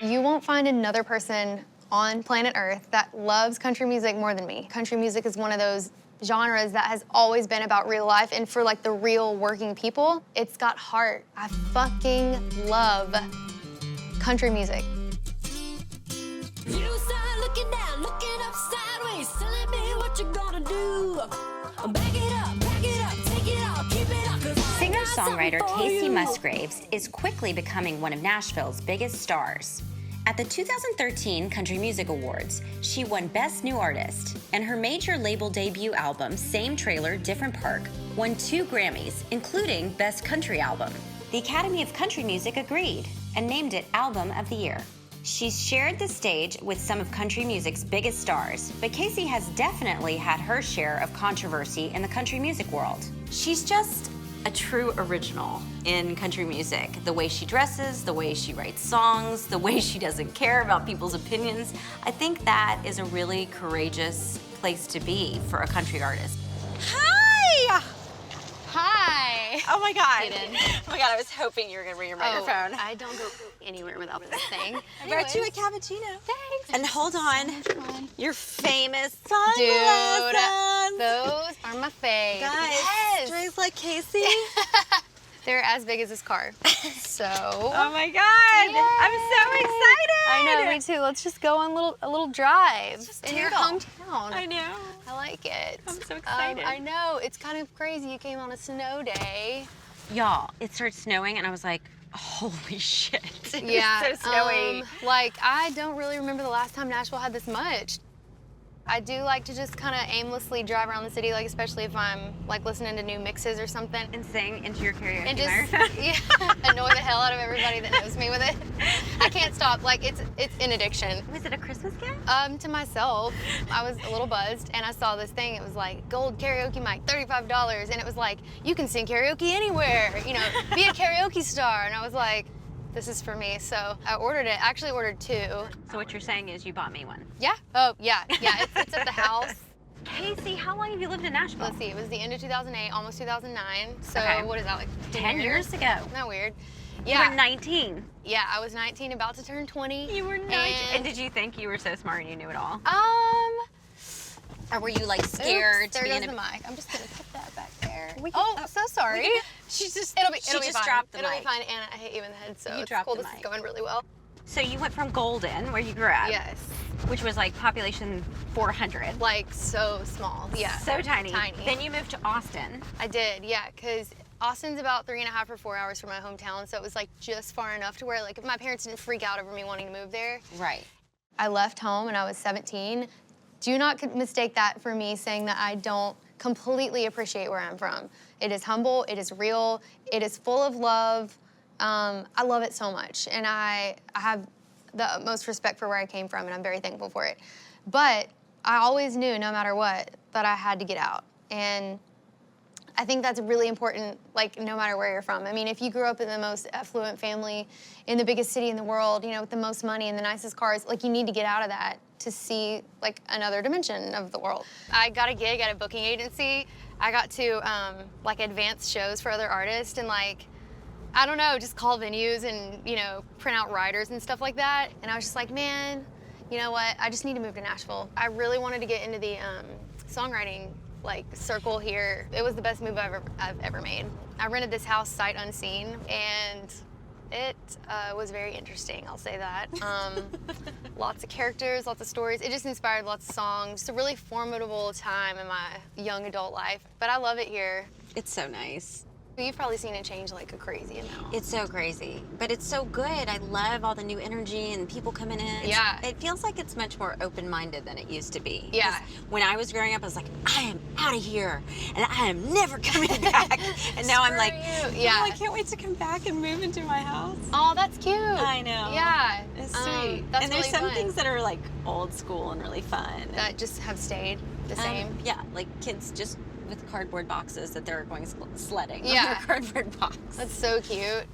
You won't find another person on planet Earth that loves country music more than me. Country music is one of those genres that has always been about real life, and for like the real working people, it's got heart. I fucking love country music. You start looking down, looking up sideways, telling me what you're gonna do. Back it up, take it all, keep it up. Singer-songwriter Kacey Musgraves is quickly becoming one of Nashville's biggest stars. At the 2013 Country Music Awards, she won Best New Artist, and her major label debut album, Same Trailer, Different Park, won 2 Grammys, including Best Country Album. The Academy of Country Music agreed and named it Album of the Year. She's shared the stage with some of country music's biggest stars, but Kacey has definitely had her share of controversy in the country music world. She's just a true original in country music. The way she dresses, the way she writes songs, the way she doesn't care about people's opinions. I think that is a really courageous place to be for a country artist. Hi! Hi. Oh my God. Hayden. Oh my God, I was hoping you were gonna bring your microphone. I don't go anywhere without this thing. I brought you a cappuccino. Thanks. And hold on, your famous Dude, sunglasses. those are my fave. Guys, Yes. strays like Kacey. They're as big as this car. So. Oh my God, Yay. I'm so excited. I know, me too. Let's just go on a little drive in your toodle. hometown. I know. I like it. I'm so excited. I know. It's kind of crazy. You came on a snow day. Y'all, it started snowing and I was like, holy shit. Yeah. so snowy. Like, I don't really remember the last time Nashville had this much. I do like to just kind of aimlessly drive around the city, like especially if I'm like listening to new mixes or something. And sing into your karaoke And just microphone. yeah, annoy the hell out of everybody that knows me with it. I can't stop. Like it's an addiction. Was it a Christmas gift? To myself, I was a little buzzed and I saw this thing. It was like gold karaoke mic, $35, and it was like you can sing karaoke anywhere. You know, be a karaoke star. And I was like, this is for me. So I ordered it. I actually ordered 2. So what you're saying is you bought me one. Yeah. Oh yeah. It's at the house. Kacey, how long have you lived in Nashville? Let's see. It was the end of 2008, almost 2009. So Okay. what is that, like 10 years ago. Isn't that weird? You were 19. Yeah, I was 19, about to turn 20. You were 19. And did you think you were so smart and you knew it all? Or were you like scared Oops, to be there in goes a... the mic. I'm just gonna put that back there. We can- Oh, so sorry. She just It'll be just fine. dropped the It'll mic. be fine, and I hit you in the head, so You it's dropped cool. the This is mic. going really well. So you went from Golden, where you grew up, Yes. which was like population 400. Like so small. Yeah. So tiny. Tiny. Then you moved to Austin. I did, yeah, because Austin's about 3.5 or 4 hours from my hometown, so it was like just far enough to where like if my parents didn't freak out over me wanting to move there. Right. I left home and I was 17. Do not mistake that for me saying that I don't completely appreciate where I'm from. It is humble, it is real, it is full of love. I love it so much, and I have the utmost respect for where I came from, and I'm very thankful for it. But I always knew, no matter what, that I had to get out. And I think that's really important, like, no matter where you're from. I mean, if you grew up in the most affluent family in the biggest city in the world, you know, with the most money and the nicest cars, like, you need to get out of that to see, like, another dimension of the world. I got a gig at a booking agency. I got to, like, advance shows for other artists and, like, I don't know, just call venues and, you know, print out riders and stuff like that. And I was just like, man, you know what? I just need to move to Nashville. I really wanted to get into the songwriting like circle here. It was the best move I've ever made. I rented this house sight unseen, and it was very interesting, I'll say that. Lots of characters, lots of stories. It just inspired lots of songs. It's a really formidable time in my young adult life, but I love it here. It's so nice. You've probably seen it change like a crazy amount. It's so crazy, but it's so good. I love all the new energy and people coming in. Yeah. It feels like it's much more open-minded than it used to be. Yeah. 'Cause when I was growing up, I was like, I am out of here, and I am never coming back. And now I'm Screw like, you. Yeah. oh, I can't wait to come back and move into my house. Oh, that's cute. I know. Yeah. It's sweet. That's and there's really some fun. things that are like old school and really fun. that just have stayed the same. Yeah, like kids just with cardboard boxes that they're going sledding Yeah. on their cardboard box. That's so cute.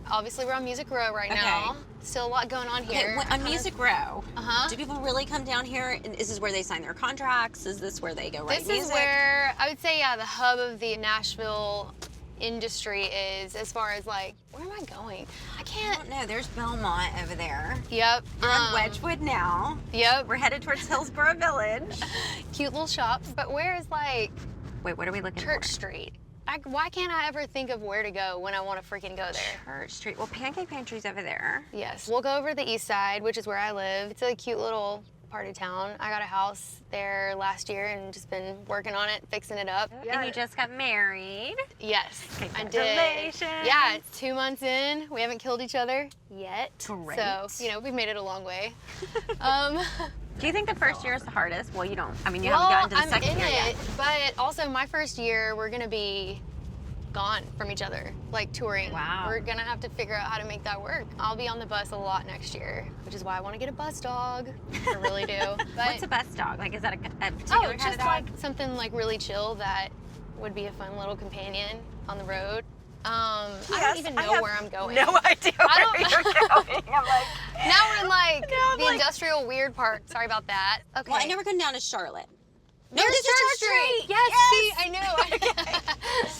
Obviously, we're on Music Row right now. Still a lot going on here. Okay, on Music Row, Uh-huh. do people really come down here? And is this where they sign their contracts? Is this where they go write This music? is where, I would say, yeah, the hub of the Nashville industry is as far as like, where am I going? I I can't. don't know. There's Belmont over there. Yep. We're on Wedgwood now. Yep. We're headed towards Hillsborough Village. Cute little shops. But where is like Wait, what are we looking Church for? Street? Why can't I ever think of where to go when I want to freaking go there? Church Street. Well, Pancake Pantry's over there. Yes. We'll go over to the east side, which is where I live. It's a cute little part of town. I got a house there last year and just been working on it, fixing it up. And you just got married. Yes, I did. Congratulations. Yeah, it's 2 months in. We haven't killed each other yet. Great. So, we've made it a long way. Do you think the first year is the hardest? Well, you don't. I mean, you Well, haven't gotten to the I'm second in year it, yet. but also my first year, we're gonna be gone from each other, like touring. Wow. We're gonna have to figure out how to make that work. I'll be on the bus a lot next year, which is why I want to get a bus dog. I really do. But, What's a bus dog? Like, is that a oh, particular kind just of dog? like something like really chill that would be a fun little companion on the road. I don't even know where I'm going. No idea I where don't- you're going. I'm like, Now we're in like Now I'm the like- industrial weird part. Sorry about that. Okay. well, I never come down to Charlotte. No, There's this is Church Street. Yes, see, I knew.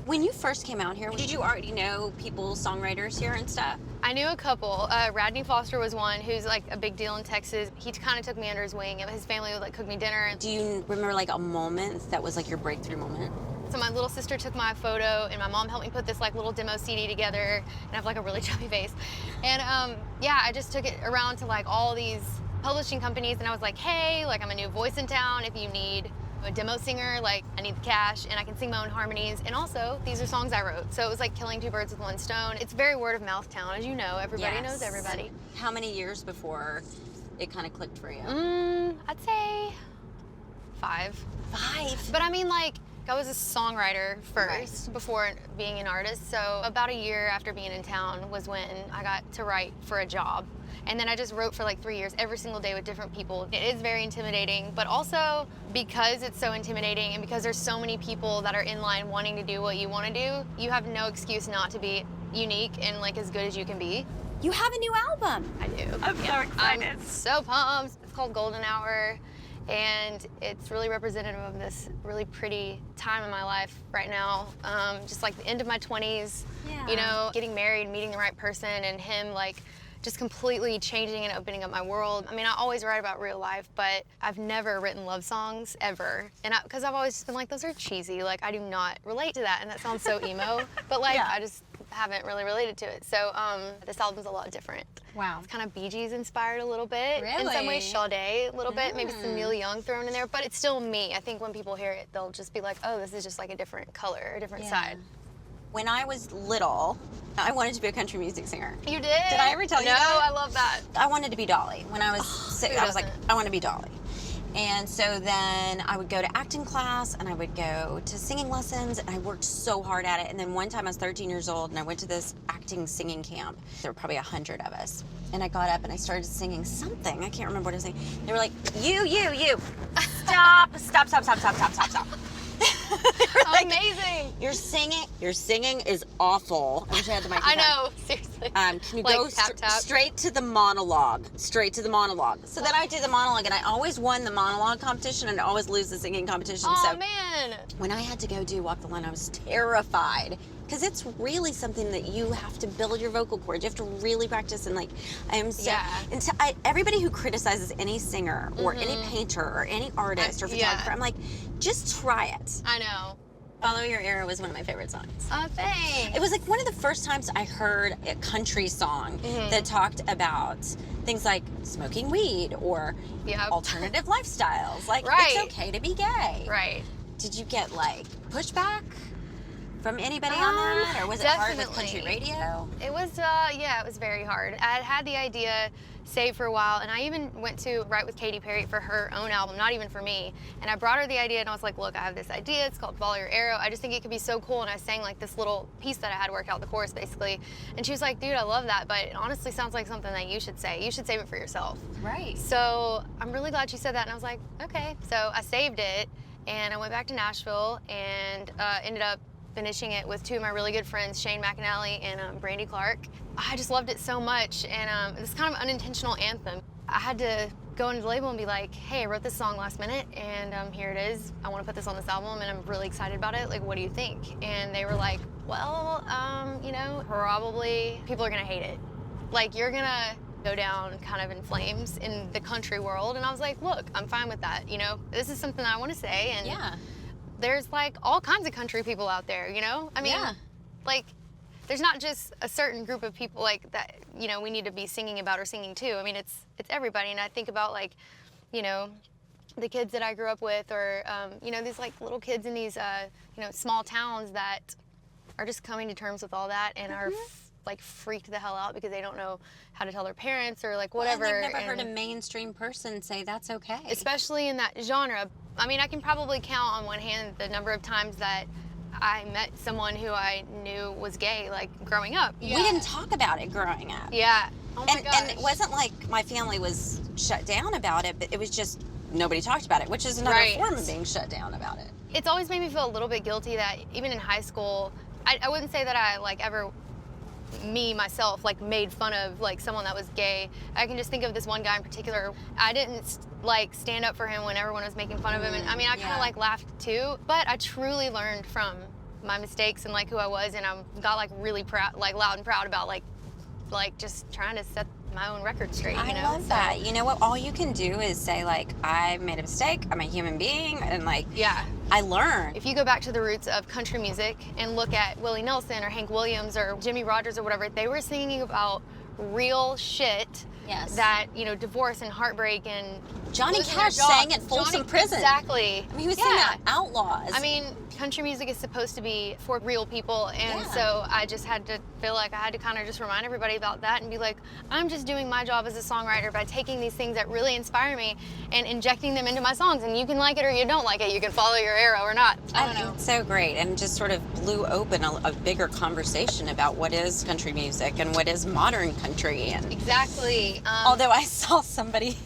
When you first came out here, did you already know people, songwriters here and stuff? I knew a couple. Radney Foster was one who's like a big deal in Texas. He kind of took me under his wing. His family would like cook me dinner. Do you remember like a moment that was like your breakthrough moment? So my little sister took my photo, and my mom helped me put this like little demo CD together. And I have like a really chubby face. And yeah, I just took it around to like all these publishing companies, and I was like, hey, like I'm a new voice in town. If you need a demo singer, like I need the cash, and I can sing my own harmonies. And also, these are songs I wrote. So it was like killing two birds with one stone. It's very word of mouth town, as you know. Everybody knows everybody. How many years before it kind of clicked for you? I'd say 5. 5. But I mean, like, I was a songwriter first before being an artist. So about a year after being in town was when I got to write for a job. And then I just wrote for like 3 years, every single day with different people. It is very intimidating, but also because it's so intimidating and because there's so many people that are in line wanting to do what you want to do, you have no excuse not to be unique and like as good as you can be. You have a new album. I do. I'm so excited. I'm so pumped. It's called Golden Hour, and it's really representative of this really pretty time in my life right now. Just like the end of my 20s, you know, getting married, meeting the right person, and him like just completely changing and opening up my world. I mean, I always write about real life, but I've never written love songs ever. And because I've always just been like, those are cheesy. Like, I do not relate to that, and that sounds so emo. But like, I just haven't really related to it. So this album's a lot different. Wow. It's kind of Bee Gees inspired a little bit. In some Really? ways, Sade a little bit, maybe some Neil Young thrown in there, but it's still me. I think when people hear it, they'll just be like, oh, this is just like a different color, a different side. When I was little, I wanted to be a country music singer. You did? Did I ever tell you no, that? I love that. I wanted to be Dolly. When I was 6, who I was like, doesn't? I want to be Dolly. And so then I would go to acting class and I would go to singing lessons, and I worked so hard at it. And then one time I was 13 years old and I went to this acting singing camp. There were probably 100 of us. And I got up and I started singing something. I can't remember what I was saying. They were like, you. Stop. Like, Amazing. Your singing is awful. I wish I had the I microphone. know, seriously. Can you Like, go tap, tap? straight to the monologue? Straight to the monologue. So then I did the monologue, and I always won the monologue competition, and I always lose the singing competition. Oh, so man. when I had to go do Walk the Line, I was terrified. Because it's really something that you have to build your vocal cords. You have to really practice, and like, I am so. And so everybody who criticizes any singer or any painter or any artist or photographer, I'm like, just try it. I know. Follow Your Arrow was one of my favorite songs. Oh, thanks. It was like one of the first times I heard a country song that talked about things like smoking weed or alternative lifestyles. Like, it's okay to be gay. Right. Did you get like pushback from anybody on that? Or was it hard with country definitely. radio? It was, yeah, it was very hard. I had the idea saved for a while, and I even went to write with Katy Perry for her own album, not even for me. And I brought her the idea, and I was like, look, I have this idea. It's called Follow Your Arrow. I just think it could be so cool. And I sang like this little piece that I had worked out the chorus, basically. And she was like, dude, I love that, but it honestly sounds like something that you should say. You should save it for yourself. Right. So I'm really glad she said that, and I was like, okay. So I saved it, and I went back to Nashville, and ended up finishing it with two of my really good friends, Shane McAnally and Brandy Clark. I just loved it so much, and it's kind of an unintentional anthem. I had to go into the label and be like, hey, I wrote this song last minute, and here it is. I want to put this on this album, and I'm really excited about it. Like, what do you think? And they were like, well, you know, probably people are gonna hate it. Like, you're gonna go down kind of in flames in the country world. And I was like, look, I'm fine with that. You know, this is something I want to say. And Yeah. there's like all kinds of country people out there, you know? I mean, Yeah. like, there's not just a certain group of people like that, you know, we need to be singing about or singing to. I mean, it's everybody. And I think about like, you know, the kids that I grew up with, or, you know, these like little kids in these, you know, small towns that are just coming to terms with all that and are like freaked the hell out because they don't know how to tell their parents or like whatever. And they've never heard a mainstream person say that's okay. Especially in that genre. I mean, I can probably count on one hand the number of times that I met someone who I knew was gay, like growing up. We didn't talk about it growing up. Yeah. Oh my gosh. And it wasn't like my family was shut down about it, but it was just nobody talked about it, which is another form of being shut down about it. It's always made me feel a little bit guilty that even in high school, I wouldn't say that I like ever myself like made fun of like someone that was gay. I can just think of this one guy in particular. I didn't like stand up for him when everyone was making fun of him, and I mean I kind of like laughed too, but I truly learned from my mistakes and like who I was, and I got like really proud, like loud and proud about like just trying to set my own record straight, you know? I love that. You know what? All you can do is say like, I made a mistake, I'm a human being, and like, yeah, I learned. If you go back to the roots of country music and look at Willie Nelson or Hank Williams or Jimmy Rogers or whatever, they were singing about real shit. Yes. That, you know, divorce and heartbreak and Johnny losing Cash their job. sang at Folsom Prison. Exactly. I mean, he was singing out Outlaws. I mean, country music is supposed to be for real people, and so I just had to feel like I had to kind of just remind everybody about that and be like, I'm just doing my job as a songwriter by taking these things that really inspire me and injecting them into my songs, and you can like it or you don't like it. You can follow your arrow or not. I don't know. It's so great, and just sort of blew open a bigger conversation about what is country music and what is modern country. And exactly. Although I saw somebody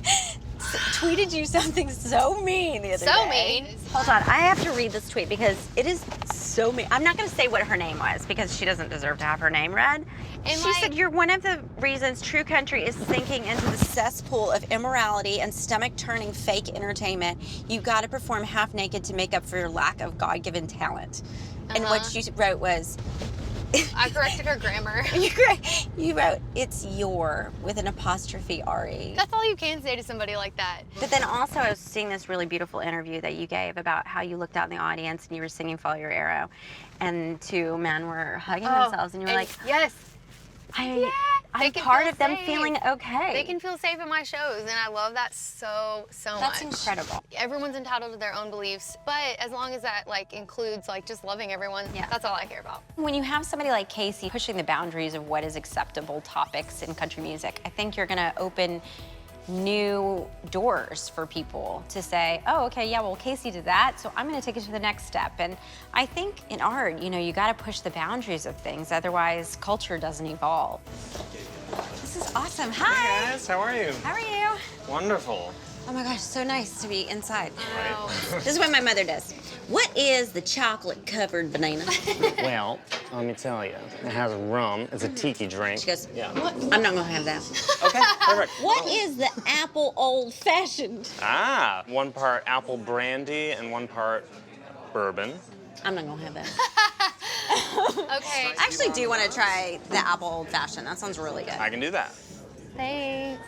tweeted you something so mean the other day. So mean. Hold on, I have to read this tweet because it is so mean. I'm not going to say what her name was because she doesn't deserve to have her name read. And she said, you're one of the reasons true country is sinking into the Cesspool of immorality and stomach-turning fake entertainment. You've got to perform half naked to make up for your lack of God-given talent. And what she wrote was, I corrected her grammar. You wrote, it's your, with an apostrophe R-E. That's all you can say to somebody like that. But then also I was seeing this really beautiful interview that you gave about how you looked out in the audience and you were singing Follow Your Arrow and two men were hugging themselves and you were like, yes. I'm They can part feel of them safe. feeling okay. They can feel safe at my shows, and I love that so much. That's incredible. Everyone's entitled to their own beliefs, but as long as that like includes like just loving everyone, that's all I care about. When you have somebody like Kacey pushing the boundaries of what is acceptable topics in country music, I think you're gonna open new doors for people to say, oh, okay, yeah, well, Kacey did that, so I'm gonna take it to the next step. And I think in art, you know, you gotta push the boundaries of things, otherwise culture doesn't evolve. This is awesome. Hi. Hey guys, how are you? How are you? Wonderful. Oh my gosh, so nice to be inside. Wow. This is what my mother does. What is the chocolate-covered banana? Well, let me tell you, it has rum. It's a tiki drink. She goes, Yeah. what? I'm not gonna have that. Okay, perfect. What is the apple old-fashioned? Ah, one part apple brandy and one part bourbon. I'm not gonna have that. Okay. I actually do want to try the apple old-fashioned. That sounds really good. I can do that. Thanks.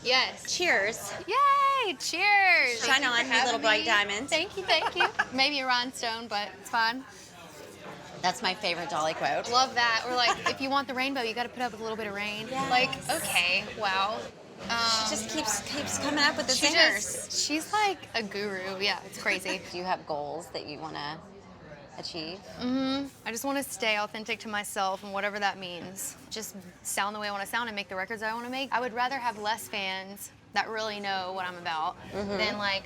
Yes. Cheers. Yay! Cheers. Shine on, you little bright diamond. Thank you, thank you. Maybe a rhinestone, but it's fine. That's my favorite Dolly quote. Love that. Or like, if you want the rainbow, you got to put up with a little bit of rain. Yes. Like, okay, wow. She just keeps coming up with the She singers. she's like a guru. Yeah, it's crazy. Do you have goals that you want to achieve? I just want to stay authentic to myself and whatever that means. Just sound the way I want to sound and make the records I want to make. I would rather have less fans that really know what I'm about than like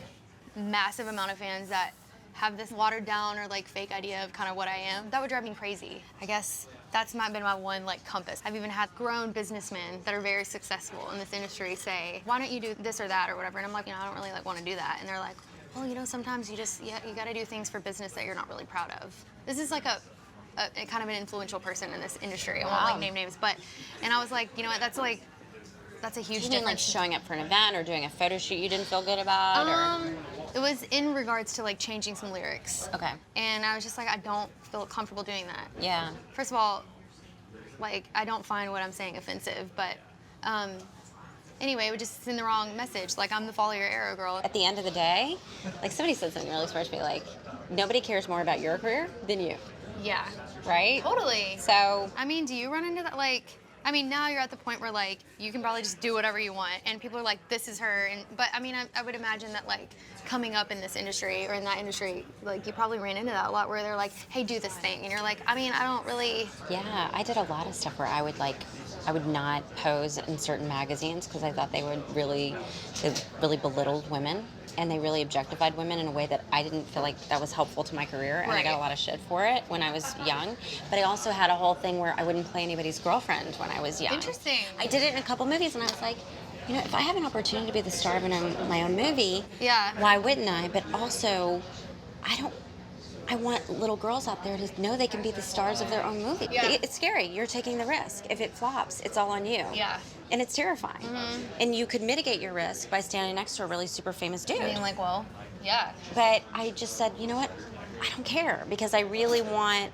massive amount of fans that have this watered down or like fake idea of kind of what I am. That would drive me crazy. I guess that's been my one like compass. I've even had grown businessmen that are very successful in this industry say, why don't you do this or that or whatever? And I'm like, you know, I don't really like want to do that. And they're like, well, you know, sometimes you got to do things for business that you're not really proud of. This is like a kind of an influential person in this industry. I won't like name names, and I was like, you know what, that's a huge You mean difference. like showing up for an event or doing a photo shoot you didn't feel good about? Or? It was in regards to like changing some lyrics. Okay. And I was just like, I don't feel comfortable doing that. Yeah. First of all, like, I don't find what I'm saying offensive, but anyway, it would just send the wrong message. Like, I'm the follow your arrow girl. At the end of the day, like somebody said something really smart to me, like, nobody cares more about your career than you, Yeah. right? Totally. So, I mean, do you run into that? Like, I mean, now you're at the point where, like, you can probably just do whatever you want, and people are like, this is her. But, I mean, I would imagine that, like, coming up in this industry or in that industry, like, you probably ran into that a lot where they're like, hey, do this thing. And you're like, I mean, I don't really. yeah, I did a lot of stuff where I would not pose in certain magazines because I thought they really belittled women. And they really objectified women in a way that I didn't feel like that was helpful to my career, and I got a lot of shit for it when I was young. But I also had a whole thing where I wouldn't play anybody's girlfriend when I was young. Interesting. I did it in a couple movies, and I was like, you know, if I have an opportunity to be the star of my own movie, why wouldn't I? But also, I want little girls out there to know they can be the stars of their own movie. Yeah. It's scary. You're taking the risk. If it flops, it's all on you. Yeah. And it's terrifying. Mm-hmm. And you could mitigate your risk by standing next to a really super famous dude. Being like, well, yeah. But I just said, you know what? I don't care, because I really want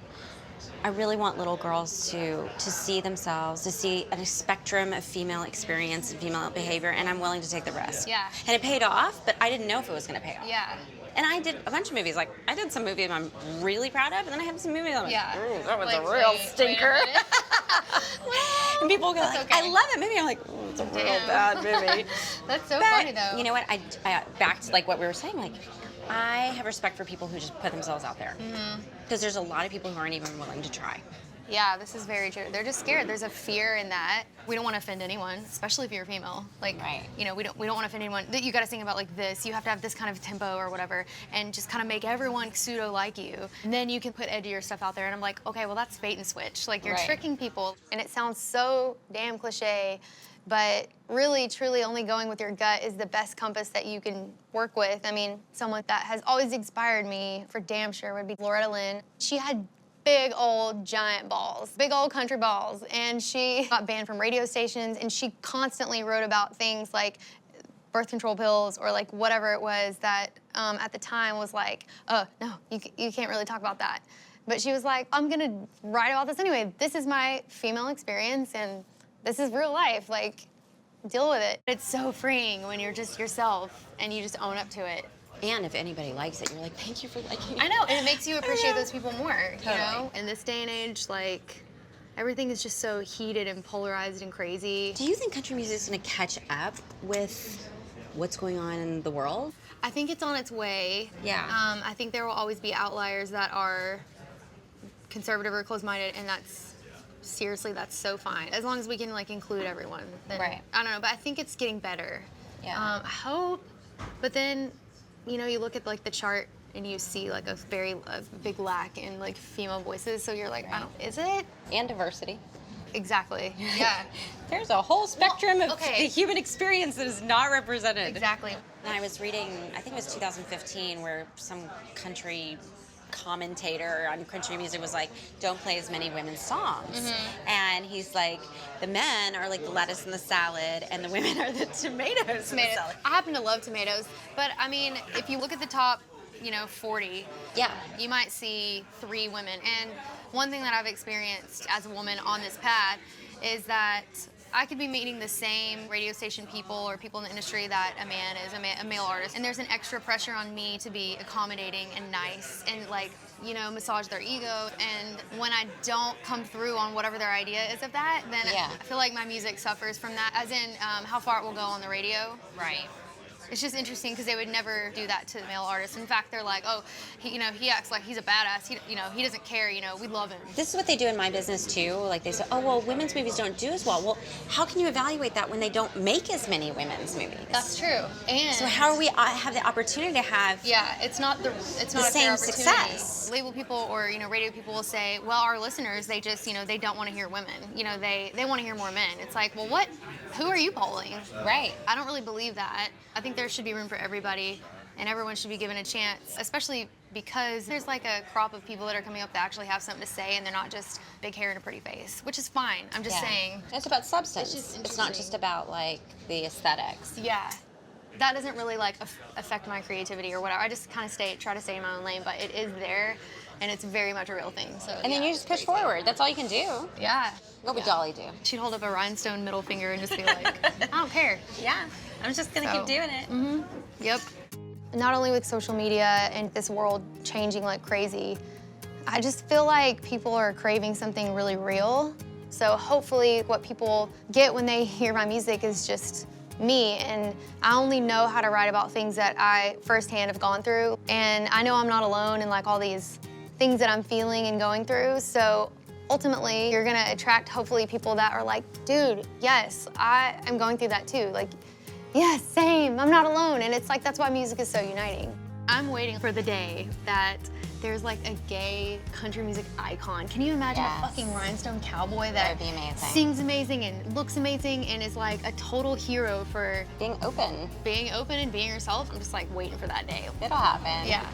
little girls to see themselves, to see a spectrum of female experience and female behavior, and I'm willing to take the risk. Yeah. And it paid off, but I didn't know if it was going to pay off. Yeah. And I did a bunch of movies. Like, I did some movies I'm really proud of, and then I have some movies I'm like, Yeah. ooh, that was Like, a real wait a stinker. minute. And people go, That's like, okay. I love that movie. I'm like, ooh, it's a real Damn. bad movie. That's so But funny, though. you know what? I back to like what we were saying. Like, I have respect for people who just put themselves out there, because there's a lot of people who aren't even willing to try. Yeah, this is very true. They're just scared. There's a fear in that. We don't want to offend anyone, especially if you're a female. Like, Right. you know, we don't want to offend anyone. You got to sing about like this. You have to have this kind of tempo or whatever, and just kind of make everyone pseudo like you. And then you can put edgier stuff out there. And I'm like, okay, well that's bait and switch. Like you're Right. tricking people, and it sounds so damn cliche, but really, truly, only going with your gut is the best compass that you can work with. I mean, someone that has always inspired me for damn sure would be Loretta Lynn. She had big old giant balls, big old country balls, and she got banned from radio stations, and she constantly wrote about things like birth control pills or like whatever it was that at the time was like, oh no, you can't really talk about that. But she was like, I'm gonna write about this anyway. This is my female experience, and this is real life. Like, deal with it. It's so freeing when you're just yourself and you just own up to it. And if anybody likes it, you're like, thank you for liking it. I know, and it makes you appreciate those people more, Totally. you know? In this day and age, like, everything is just so heated and polarized and crazy. Do you think country music is going to catch up with what's going on in the world? I think it's on its way. Yeah. I think there will always be outliers that are conservative or closed-minded, and that's so fine. As long as we can, like, include everyone. Then, Right. I don't know, but I think it's getting better. Yeah. I hope, but then, you know, you look at like the chart and you see like a big lack in like female voices. So you're like, is it? And diversity. Exactly. Yeah. There's a whole spectrum of okay. the human experience that is not represented. Exactly. And I was reading, I think it was 2015, where some country commentator on country music was like, don't play as many women's songs. And he's like, the men are like the lettuce and the salad, and the women are the tomatoes and the salad. I happen to love tomatoes, but I mean, if you look at the top, 40, Yeah. you might see 3 women. And one thing that I've experienced as a woman on this path is that I could be meeting the same radio station people or people in the industry that a man is, a male artist. And there's an extra pressure on me to be accommodating and nice and like, massage their ego. And when I don't come through on whatever their idea is of that, then Yeah. I feel like my music suffers from that, as in how far it will go on the radio. Right. It's just interesting because they would never do that to the male artists. In fact, they're like, oh, he acts like he's a badass. He doesn't care. We love him. This is what they do in my business too. Like they say, oh, well, women's movies don't do as well. Well, how can you evaluate that when they don't make as many women's movies? That's true. And So how are we have the opportunity to have yeah, it's not a the fair same opportunity. success? Label people or radio people will say, well, our listeners, they just they don't want to hear women. They want to hear more men. It's like, well, who are you polling? Right. I don't really believe that. I think there should be room for everybody. and everyone should be given a chance, especially because there's like a crop of people that are coming up that actually have something to say, and they're not just big hair and a pretty face, which is fine. I'm just saying. It's about substance. It's just It's not just about like the aesthetics. Yeah. That doesn't really like affect my creativity or whatever. I just kind of try to stay in my own lane, but it is there, and it's very much a real thing. So. And then you just push forward. That's all you can do. Yeah. What would Dolly do? She'd hold up a rhinestone middle finger and just be like, I don't care. Yeah, I'm just gonna keep doing it. Yep. Not only with social media and this world changing like crazy, I just feel like people are craving something really real. So hopefully what people get when they hear my music is just me, and I only know how to write about things that I firsthand have gone through, and I know I'm not alone in like all these things that I'm feeling and going through. So ultimately you're gonna attract hopefully people that are like, dude, yes, I am going through that too. Like, yes, same, I'm not alone. And it's like, that's why music is so uniting. I'm waiting for the day that there's like a gay country music icon. Can you imagine a fucking rhinestone cowboy that would be amazing. Sings amazing and looks amazing and is like a total hero for Being open. being open and being yourself? I'm just like waiting for that day. It'll happen. Yeah.